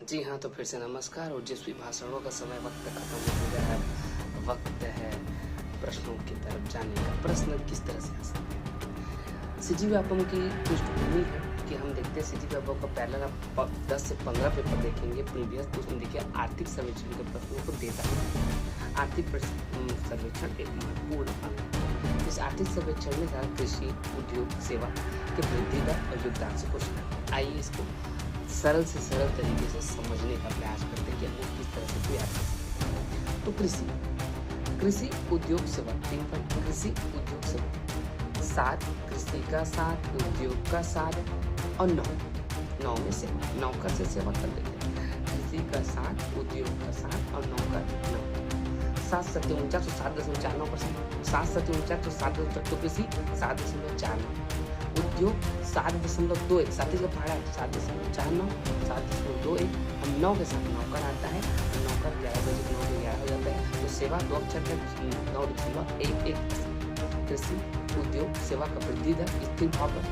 जी हाँ, तो फिर से नमस्कार। और जिस भी भाषणों का समय वक्त खत्म हो गया है, वक्त है प्रश्नों की तरफ जाने का। प्रश्न किस तरह से आ सकते हैं? सीजी व्यापम की पृष्ठभूमि है कि हम देखते हैं सीजी व्यापम का पहला आप 10 से 15 पेपर देखेंगे प्रीवियस, तो उसमें देखिए आर्थिक सर्वेक्षण के प्रश्नों को देता है। आर्थिक सर्वेक्षण एक महत्वपूर्ण अंग है। इस आर्थिक सर्वेक्षण में सारा कृषि, उद्योग, सेवा के वृद्धि दर और योगदान से क्वेश्चन है। आइए इसको सरल से सरल तरीके से समझने का प्रयास करते हैं कि हम किस तरह से तैयार कर सकते हैं। तो कृषि उद्योग सेवा 3 पॉइंट, कृषि उद्योग सेवा 7, कृषि का 7, उद्योग का 7 और 9 में सेवा, 9 का से सेवा कर लेते हैं। कृषि का 7, उद्योग का 7 और 9 का 9, 7 7 49 तो 7.49%, 7 7 49 तो 7.49 तो कृषि 7.49, उद्योग 7.21, 37 का पहाड़ा है 7.49, 7.21, हम 9 के साथ 9 कर आता है, 9 कर 11 बजे 9 के 11 हो जाता है, तो सेवा 2 अक्षर है 9.11%। कृषि उद्योग सेवा का वृद्धि दर स्थिर भाव पर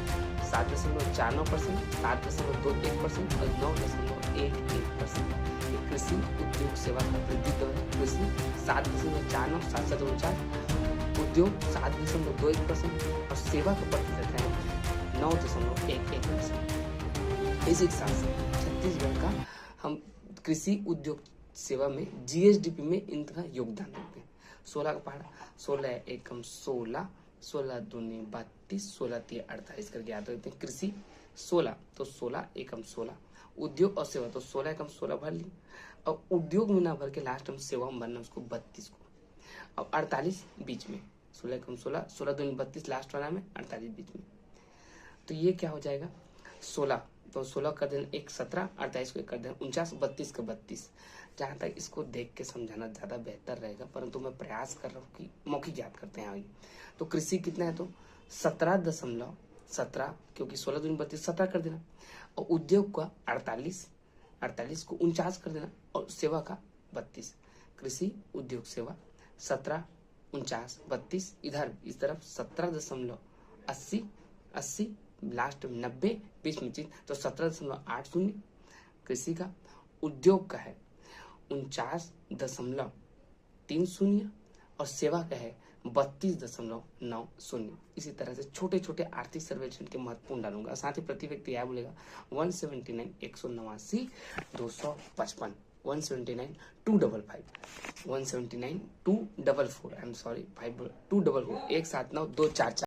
7.49%, 7.21% और 9.11%। कृषि उद्योग सेवा का वृद्धि दर कृषि 7.49, 7.49, उद्योग 7.21% और सेवा का प्रतिशत है 9.11%। इस हिसाब से छत्तीसगढ़ का हम कृषि उद्योग सेवा में जीएसडीपी में इनका योगदान देते हैं। 16 का पहाड़ा, 16 एकम 16, 16 दूनी 32, 16 तीन 48 करके याद रखते हैं। कृषि 16 तो 16 एकम 16, उद्योग और सेवा तो 16 एकम 16 भर ली, और उद्योग में ना भर के लास्ट में सेवा में भरना उसको 32 को, और 48 बीच में, 16 एकम 16, 16 दूनी 32 लास्ट वाला में, 48 बीच में। तो ये क्या हो जाएगा 16, तो 16 कर देना 1 17, 48 को 1 कर देना 49, 32 का 32। जहाँ तक इसको देख के समझाना ज़्यादा बेहतर रहेगा, परंतु मैं प्रयास कर रहा हूँ कि मौखिक याद करते हैं आगे। तो कृषि कितना है तो 17.17, क्योंकि 16 दूनी 32 17 कर देना, और उद्योग का 48, 48 को 49 कर देना, और सेवा का 32। कृषि उद्योग सेवा 17, 49, 32, इधर इस तरफ 17.80, 80 लास्ट में 90 बीच में चीज, तो 17.80 कृषि का, उद्योग का है 49.30 और सेवा का है 32.90। इसी तरह से छोटे छोटे आर्थिक सर्वेक्षण के महत्वपूर्ण डालूंगा। साथ ही प्रति व्यक्ति यह बोलेगा 179, 189, 255, 179 255, 179 244, आई एम सॉरी 5 244, 179 244।